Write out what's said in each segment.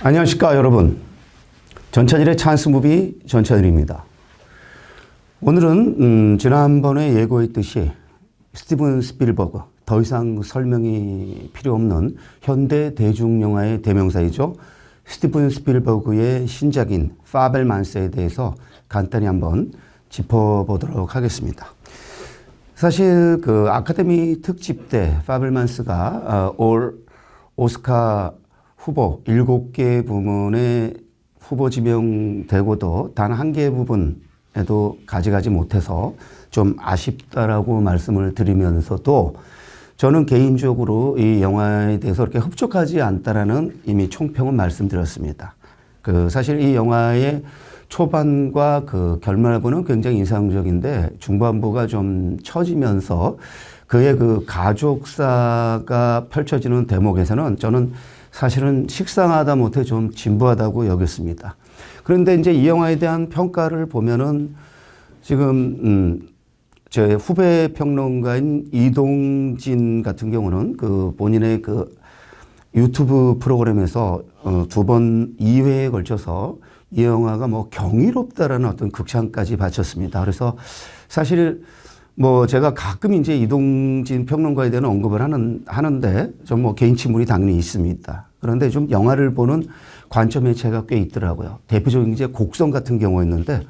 안녕하십니까 여러분. 전찬일의 찬스무비 전찬일입니다. 오늘은 지난번에 예고했듯이 스티븐 스필버그, 더 이상 설명이 필요 없는 현대 대중영화의 대명사이죠. 스티븐 스필버그의 신작인 파벨만스에 대해서 간단히 한번 짚어보도록 하겠습니다. 사실 그 아카데미 특집 때 파벨만스가 올 오스카 후보 7개 부문에 후보 지명되고도 단 한 개 부분에도 가져가지 못해서 좀 아쉽다라고 말씀을 드리면서도 저는 개인적으로 이 영화에 대해서 그렇게 흡족하지 않다라는 이미 총평은 말씀드렸습니다. 사실 이 영화의 초반과 그 결말부는 굉장히 인상적인데 중반부가 좀 처지면서 그의 그 가족사가 펼쳐지는 대목에서는 저는 사실은 식상하다 못해 좀 진부하다고 여겼습니다. 그런데 이제 이 영화에 대한 평가를 보면은 지금 제 후배 평론가인 이동진 같은 경우는 그 본인의 그 유튜브 프로그램에서 2번 2회에 걸쳐서 이 영화가 뭐 경이롭다라는 어떤 극찬까지 바쳤습니다. 그래서 사실 뭐 제가 가끔 이제 이동진 평론가에 대한 언급을 하는데 좀 뭐 개인 친분이 당연히 있습니다. 그런데 좀 영화를 보는 관점의 차이가 꽤 있더라고요. 대표적인 이제 곡성 같은 경우였는데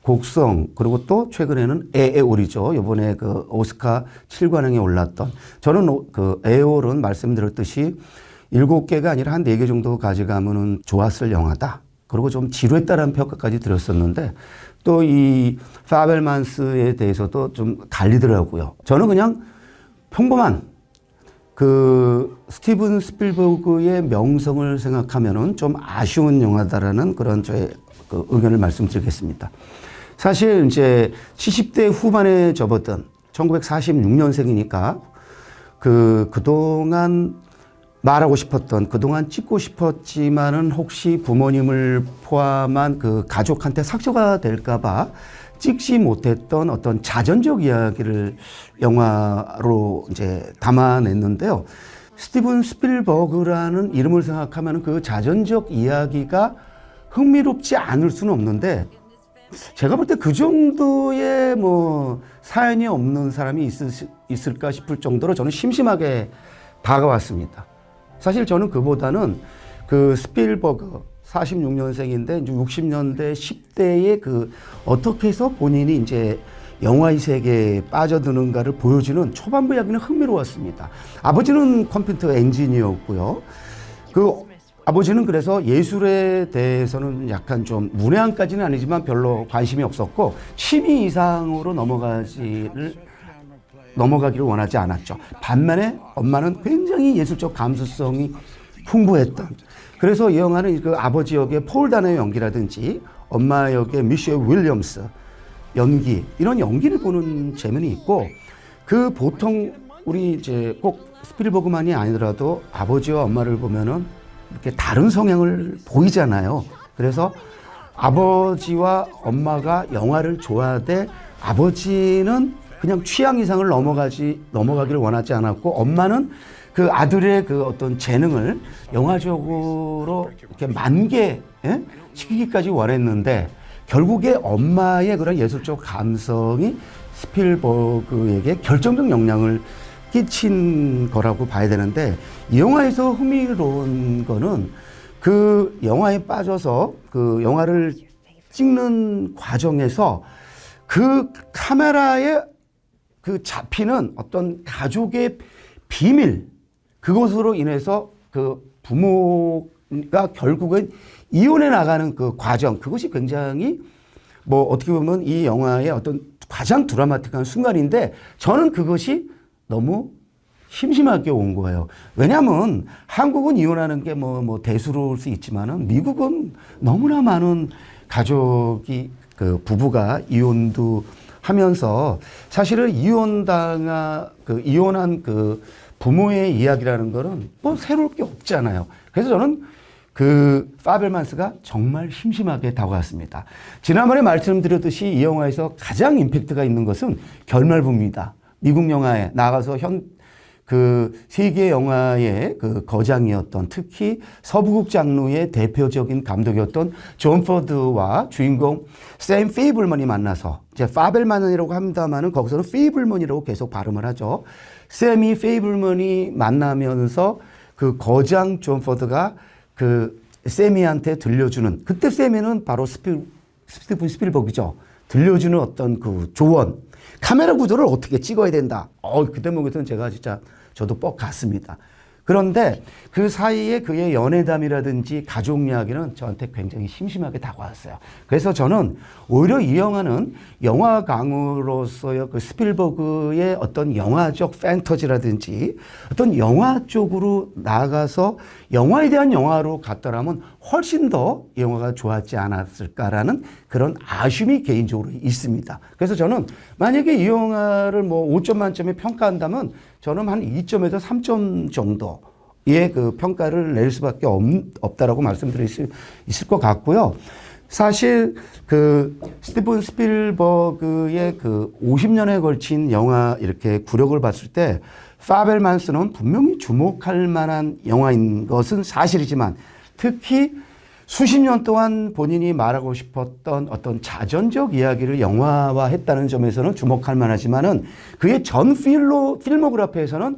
곡성 그리고 또 최근에는 에에올이죠. 이번에 그 오스카 7관왕에 올랐던 저는 그 에에올은 말씀드렸듯이 7개가 아니라 한 4개 정도 가져가면은 좋았을 영화다. 그리고 좀 지루했다라는 평가까지 드렸었는데 또 이 파벨만스에 대해서도 좀 갈리더라고요. 저는 그냥 평범한 그 스티븐 스필버그의 명성을 생각하면은 좀 아쉬운 영화다라는 그런 저의 그 의견을 말씀드리겠습니다. 사실 이제 70대 후반에 접었던 1946년생이니까 그동안 말하고 싶었던 그동안 찍고 싶었지만은 혹시 부모님을 포함한 그 가족한테 상처가 될까봐 찍지 못했던 어떤 자전적 이야기를 영화로 이제 담아냈는데요. 스티븐 스필버그라는 이름을 생각하면 그 자전적 이야기가 흥미롭지 않을 수는 없는데 제가 볼 때 그 정도의 뭐 사연이 없는 사람이 있을까 싶을 정도로 저는 심심하게 다가왔습니다. 사실 저는 그보다는 그 스필버그 46년생인데 이제 60년대 10대의 그 어떻게 해서 본인이 이제 영화의 세계에 빠져드는가를 보여주는 초반부 이야기는 흥미로웠습니다. 아버지는 컴퓨터 엔지니어였고요. 그 아버지는 그래서 예술에 대해서는 약간 좀 문외한까지는 아니지만 별로 관심이 없었고 취미 이상으로 넘어가기를 원하지 않았죠. 반면에 엄마는 굉장히 예술적 감수성이 풍부했던. 그래서 이 영화는 그 아버지 역의 폴 다너의 연기라든지 엄마 역의 미셸 윌리엄스 연기 이런 연기를 보는 재미는 있고 그 보통 우리 이제 꼭 스필버그만이 아니더라도 아버지와 엄마를 보면은 이렇게 다른 성향을 보이잖아요. 그래서 아버지와 엄마가 영화를 좋아하되 아버지는 그냥 취향 이상을 넘어가기를 원하지 않았고 엄마는 그 아들의 그 어떤 재능을 영화적으로 이렇게 만개 시키기까지 원했는데 결국에 엄마의 그런 예술적 감성이 스필버그에게 결정적 영향을 끼친 거라고 봐야 되는데 이 영화에서 흥미로운 거는 그 영화에 빠져서 그 영화를 찍는 과정에서 그 카메라에 그 잡히는 어떤 가족의 비밀 그것으로 인해서 그 부모가 결국은 이혼해 나가는 그 과정 그것이 굉장히 뭐 어떻게 보면 이 영화의 어떤 가장 드라마틱한 순간인데 저는 그것이 너무 심심하게 온 거예요. 왜냐하면 한국은 이혼하는 게 뭐 대수로울 수 있지만은 미국은 너무나 많은 가족이 그 부부가 이혼도 하면서 사실은 이혼한 그 부모의 이야기라는 거는 뭐 새로울 게 없잖아요. 그래서 저는 그 파벨만스가 정말 심심하게 다가왔습니다. 지난번에 말씀드렸듯이 이 영화에서 가장 임팩트가 있는 것은 결말부입니다. 미국 영화에 나가서 그 세계 영화의 그 거장이었던, 특히 서부극 장르의 대표적인 감독이었던 존 포드와 주인공 샘 페이블먼이 만나서, 이제 파벨만이라고 합니다만은 거기서는 페이블먼이라고 계속 발음을 하죠. 샘이 페이블먼이 만나면서 그 거장 존 포드가 그 세미한테 들려주는, 그때 세미는 바로 스티븐 스필버그죠. 들려주는 어떤 그 조언, 카메라 구도를 어떻게 찍어야 된다. 그 대목에서는 제가 진짜 저도 뻑 갔습니다. 그런데 그 사이에 그의 연애담이라든지 가족 이야기는 저한테 굉장히 심심하게 다가왔어요. 그래서 저는 오히려 이 영화는 영화광으로서의 그 스필버그의 어떤 영화적 판타지라든지 어떤 영화 쪽으로 나아가서 영화에 대한 영화로 갔더라면 훨씬 더 이 영화가 좋았지 않았을까라는 그런 아쉬움이 개인적으로 있습니다. 그래서 저는 만약에 이 영화를 뭐 5점 만점에 평가한다면 저는 한 2점에서 3점 정도의 그 평가를 낼 수밖에 없다라고 말씀드릴 수 있을 것 같고요. 사실 그 스티븐 스필버그의 그 50년에 걸친 영화 이렇게 구력을 봤을 때 파벨만스는 분명히 주목할 만한 영화인 것은 사실이지만, 특히 수십 년 동안 본인이 말하고 싶었던 어떤 자전적 이야기를 영화화했다는 점에서는 주목할 만하지만은 그의 전 필모그래피에서는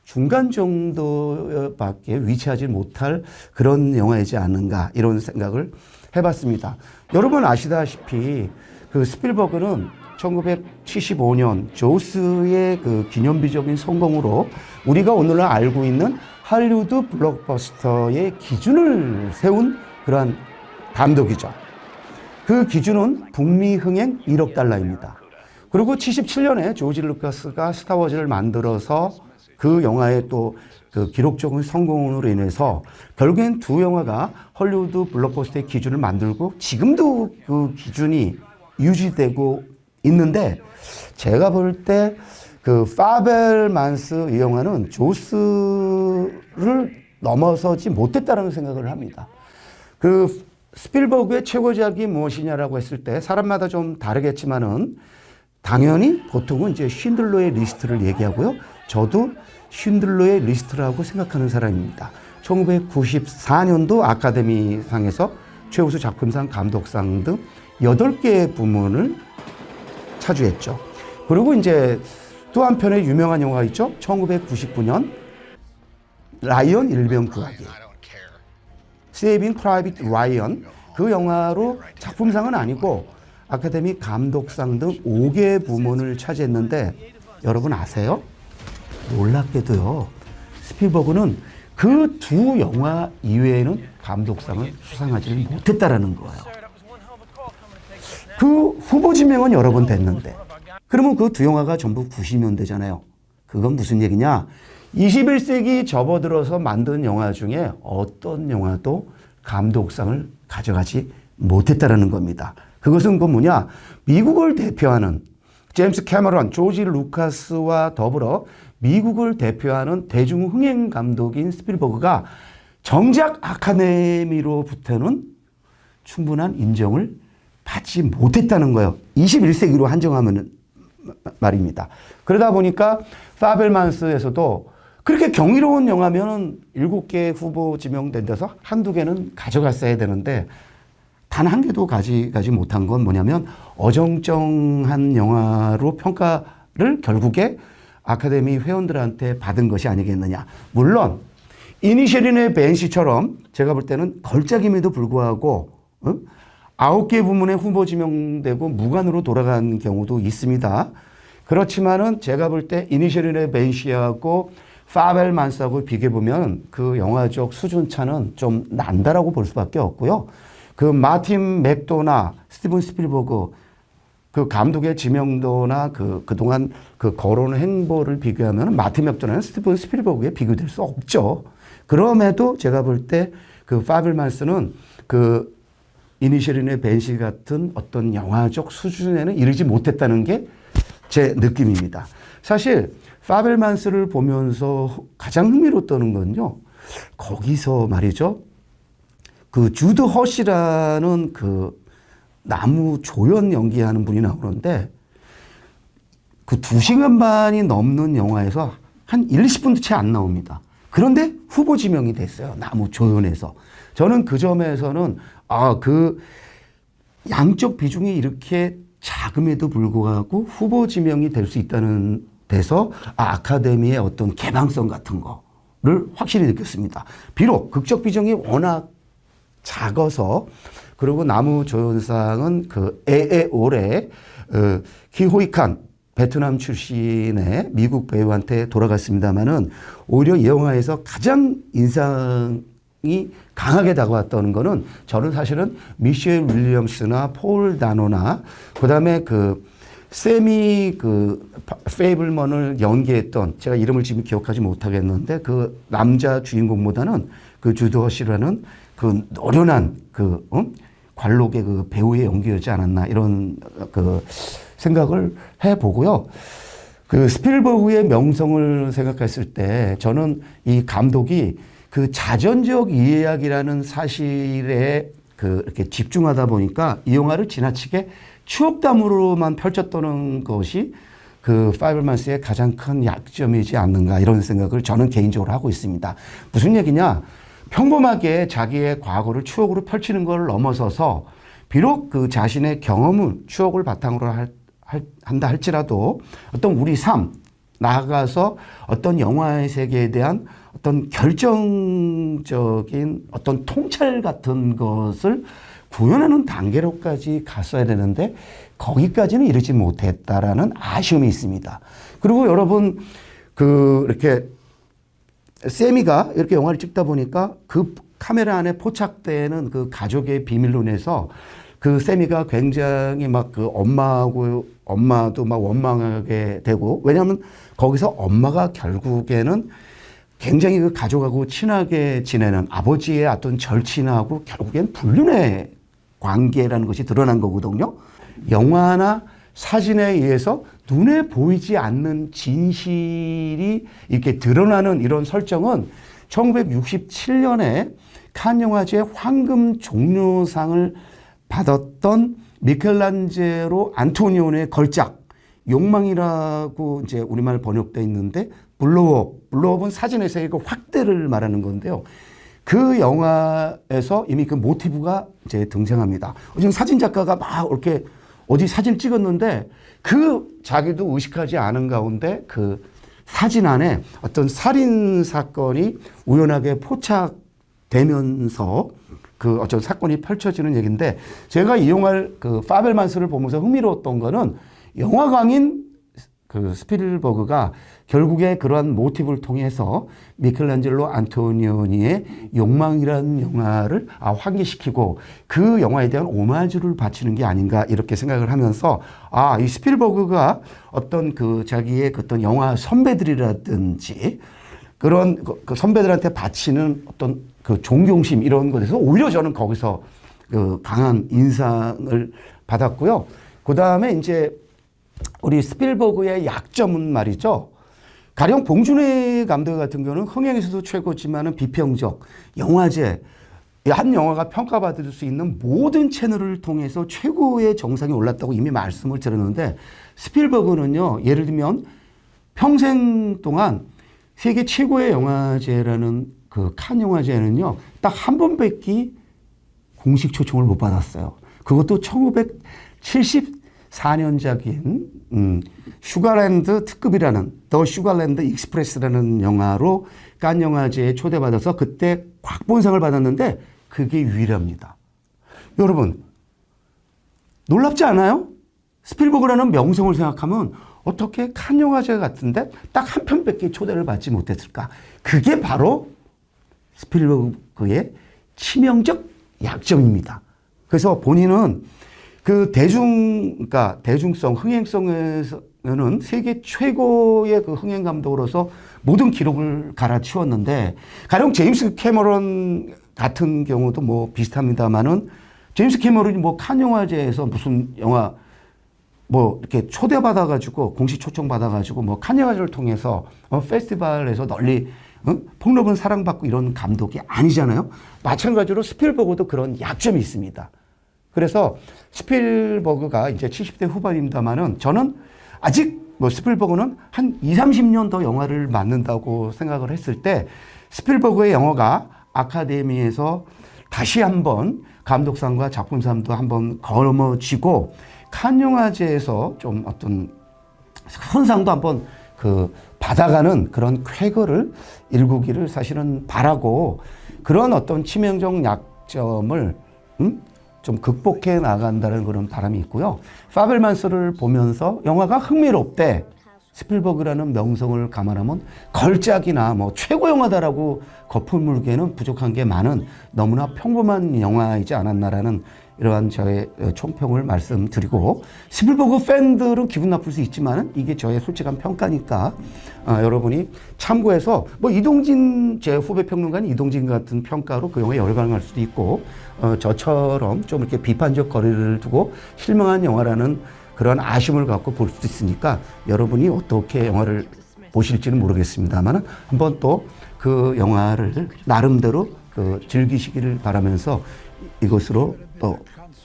중간 정도밖에 위치하지 못할 그런 영화이지 않은가, 이런 생각을 해봤습니다. 여러분 아시다시피 그 스필버그는 1975년 조스의 그 기념비적인 성공으로 우리가 오늘날 알고 있는 할리우드 블록버스터의 기준을 세운 그러한 감독이죠. 그 기준은 북미 흥행 1억 달러입니다. 그리고 77년에 조지 루카스가 스타워즈를 만들어서 그 영화의 또 그 기록적인 성공으로 인해서 결국엔 두 영화가 헐리우드 블록버스터의 기준을 만들고 지금도 그 기준이 유지되고 있는데, 제가 볼 때 그 파벨만스 이 영화는 조스를 넘어서지 못했다는 생각을 합니다. 그 스필버그의 최고작이 무엇이냐라고 했을 때 사람마다 좀 다르겠지만은 당연히 보통은 이제 쉰들러의 리스트를 얘기하고요. 저도 쉰들러의 리스트라고 생각하는 사람입니다. 1994년도 아카데미상에서 최우수 작품상, 감독상 등 8개의 부문을 차지했죠. 그리고 이제 또 한편의 유명한 영화가 있죠. 1999년 라이언 일병 구하기, 세이빙 프라이빗 라이언. 그 영화로 작품상은 아니고 아카데미 감독상 등 5개 부문을 차지했는데, 여러분 아세요? 놀랍게도요, 스필버그는 그 두 영화 이외에는 감독상을 수상하지 못했다라는 거예요. 그 후보 지명은 여러 번 됐는데, 그러면 그 두 영화가 전부 90년대잖아요. 그건 무슨 얘기냐? 21세기 접어들어서 만든 영화 중에 어떤 영화도 감독상을 가져가지 못했다라는 겁니다. 그것은 그 뭐냐? 미국을 대표하는 제임스 캐머런, 조지 루카스와 더불어 미국을 대표하는 대중흥행 감독인 스필버그가 정작 아카데미로부터는 충분한 인정을 받지 못했다는 거예요. 21세기로 한정하면 말입니다. 그러다 보니까 파벨만스에서도 그렇게 경이로운 영화면 7개 후보 지명된 데서 한두 개는 가져갔어야 되는데 단 한 개도 가져가지 못한 건 뭐냐면 어정쩡한 영화로 평가를 결국에 아카데미 회원들한테 받은 것이 아니겠느냐. 물론 이니셜인의 벤시처럼 제가 볼 때는 걸작임에도 불구하고 9개 부문에 후보 지명되고 무관으로 돌아간 경우도 있습니다. 그렇지만은 제가 볼 때 이니셜인의 벤시하고 파벨만스하고 비교해보면 그 영화적 수준 차는 좀 난다라고 볼 수밖에 없고요. 그 마틴 맥도나 스티븐 스필버그 그 감독의 지명도나 그동안 그 거론 행보를 비교하면 마틴 맥도나는 스티븐 스필버그에 비교될 수 없죠. 그럼에도 제가 볼 때 그 파벨만스는 그 이니셜인의 벤시 같은 어떤 영화적 수준에는 이르지 못했다는 게 제 느낌입니다. 사실 파벨만스를 보면서 가장 흥미로웠던 건요, 거기서 말이죠, 그 주드 허시라는 그 나무 조연 연기하는 분이 나오는데 그 2시간 반이 넘는 영화에서 한 1, 20분도 채 안 나옵니다. 그런데 후보 지명이 됐어요. 나무조연에서. 저는 그 점에서는 그 양적 비중이 이렇게 작음에도 불구하고 후보 지명이 될 수 있다는 데서 아카데미의 어떤 개방성 같은 거를 확실히 느꼈습니다. 비록 극적 비중이 워낙 작아서 그리고 나무조연상은 그 에에올에 기호이칸 베트남 출신의 미국 배우한테 돌아갔습니다마는 오히려 이 영화에서 가장 인상이 강하게 다가왔던 거는 저는 사실은 미셸 윌리엄스나 폴 다노나 그다음에 그 세미 그 페이블먼을 연기했던 제가 이름을 지금 기억하지 못하겠는데 그 남자 주인공보다는 그 주드 허시라는 그 노련한 그 관록의 그 배우의 연기였지 않았나 이런 그 생각을 해보고요. 그 스필버그의 명성을 생각했을 때 저는 이 감독이 그 자전적 이야기라는 사실에 그 이렇게 집중하다 보니까 이 영화를 지나치게 추억담으로만 펼쳤다는 것이 그 파이블만스의 가장 큰 약점이지 않는가 이런 생각을 저는 개인적으로 하고 있습니다. 무슨 얘기냐? 평범하게 자기의 과거를 추억으로 펼치는 걸 넘어서서 비록 그 자신의 경험은 추억을 바탕으로 한다 할지라도 어떤 우리 삶, 나아가서 어떤 영화의 세계에 대한 어떤 결정적인 어떤 통찰 같은 것을 구현하는 단계로까지 갔어야 되는데 거기까지는 이르지 못했다라는 아쉬움이 있습니다. 그리고 여러분 이렇게 세미가 이렇게 영화를 찍다 보니까 그 카메라 안에 포착되는 그 가족의 비밀로 인해서 그 세미가 굉장히 막 그 엄마도 막 원망하게 되고 왜냐하면 거기서 엄마가 결국에는 굉장히 그 가족하고 친하게 지내는 아버지의 어떤 절친하고 결국엔 불륜의 관계라는 것이 드러난 거거든요. 영화나 사진에 의해서 눈에 보이지 않는 진실이 이렇게 드러나는 이런 설정은 1967년에 칸 영화제 황금 종려상을 받았던 미켈란젤로 안토니오니의 걸작 욕망이라고 이제 우리말 번역되어 있는데 블로업은 사진에서의 그 확대를 말하는 건데요. 그 영화에서 이미 그 모티브가 이제 등장합니다. 지금 사진 작가가 막 이렇게 어디 사진을 찍었는데 그 자기도 의식하지 않은 가운데 그 사진 안에 어떤 살인 사건이 우연하게 포착되면서 그 어떤 사건이 펼쳐지는 얘기인데 제가 이 영화를 그 파벨만스를 보면서 흥미로웠던 거는 영화광인 그 스필버그가 결국에 그러한 모티브를 통해서 미켈란젤로 안토니오니의 욕망이라는 영화를 환기시키고 그 영화에 대한 오마주를 바치는 게 아닌가 이렇게 생각을 하면서 이 스필버그가 어떤 그 자기의 어떤 영화 선배들이라든지 그런 그 선배들한테 바치는 어떤 그 존경심 이런 것에서 오히려 저는 거기서 그 강한 인상을 받았고요. 그 다음에 이제 우리 스필버그의 약점은 말이죠. 가령 봉준호 감독 같은 경우는 흥행에서도 최고지만은 비평적 영화제 한 영화가 평가받을 수 있는 모든 채널을 통해서 최고의 정상에 올랐다고 이미 말씀을 드렸는데 스필버그는요. 예를 들면 평생 동안 세계 최고의 영화제라는 그 칸 영화제는요. 딱 한 번밖에 공식 초청을 못 받았어요. 그것도 1974년작인 슈가랜드 특급이라는 더 슈가랜드 익스프레스라는 영화로 칸 영화제에 초대받아서 그때 각본상을 받았는데 그게 유일합니다. 여러분 놀랍지 않아요? 스필버그라는 명성을 생각하면 어떻게 칸 영화제 같은데 딱 한 편밖에 초대를 받지 못했을까? 그게 바로 스필버그의 치명적 약점입니다. 그래서 본인은 그 그러니까 대중성, 흥행성에서는 세계 최고의 그 흥행 감독으로서 모든 기록을 갈아치웠는데, 가령 제임스 캐머런 같은 경우도 뭐 비슷합니다만은, 제임스 캐머런이 뭐 칸 영화제에서 무슨 영화 뭐 이렇게 초대받아가지고 공식 초청받아가지고 뭐 칸 영화제를 통해서 페스티벌에서 널리 폭넓은 사랑받고 이런 감독이 아니잖아요. 마찬가지로 스필버그도 그런 약점이 있습니다. 그래서 스필버그가 이제 70대 후반입니다만은 저는 아직 뭐 스필버그는 한 2, 30년 더 영화를 만든다고 생각을 했을 때 스필버그의 영화가 아카데미에서 다시 한번 감독상과 작품상도 한번 거머쥐고 칸 영화제에서 좀 어떤 큰 상도 한번 받아가는 그런 쾌거를 일구기를 사실은 바라고 그런 어떤 치명적 약점을 좀 극복해 나간다는 그런 바람이 있고요. 파벨만스를 보면서 영화가 흥미롭대. 스필버그라는 명성을 감안하면 걸작이나 뭐 최고 영화다라고 거품 물기에는 부족한 게 많은 너무나 평범한 영화이지 않았나라는 이러한 저의 총평을 말씀드리고 스필버그 팬들은 기분 나쁠 수 있지만 이게 저의 솔직한 평가니까 여러분이 참고해서 뭐 이동진 제 후배 평론가인 이동진 같은 평가로 그 영화에 열광할 수도 있고 저처럼 좀 이렇게 비판적 거리를 두고 실망한 영화라는 그런 아쉬움을 갖고 볼 수도 있으니까 여러분이 어떻게 영화를 보실지는 모르겠습니다만 한번 또 그 영화를 나름대로 즐기시기를 바라면서 이것으로 또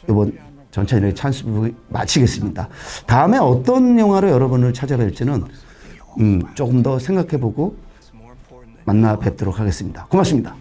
이번 전찬일의 찬스북 마치겠습니다. 다음에 어떤 영화로 여러분을 찾아뵐지는 조금 더 생각해보고 만나 뵙도록 하겠습니다. 고맙습니다.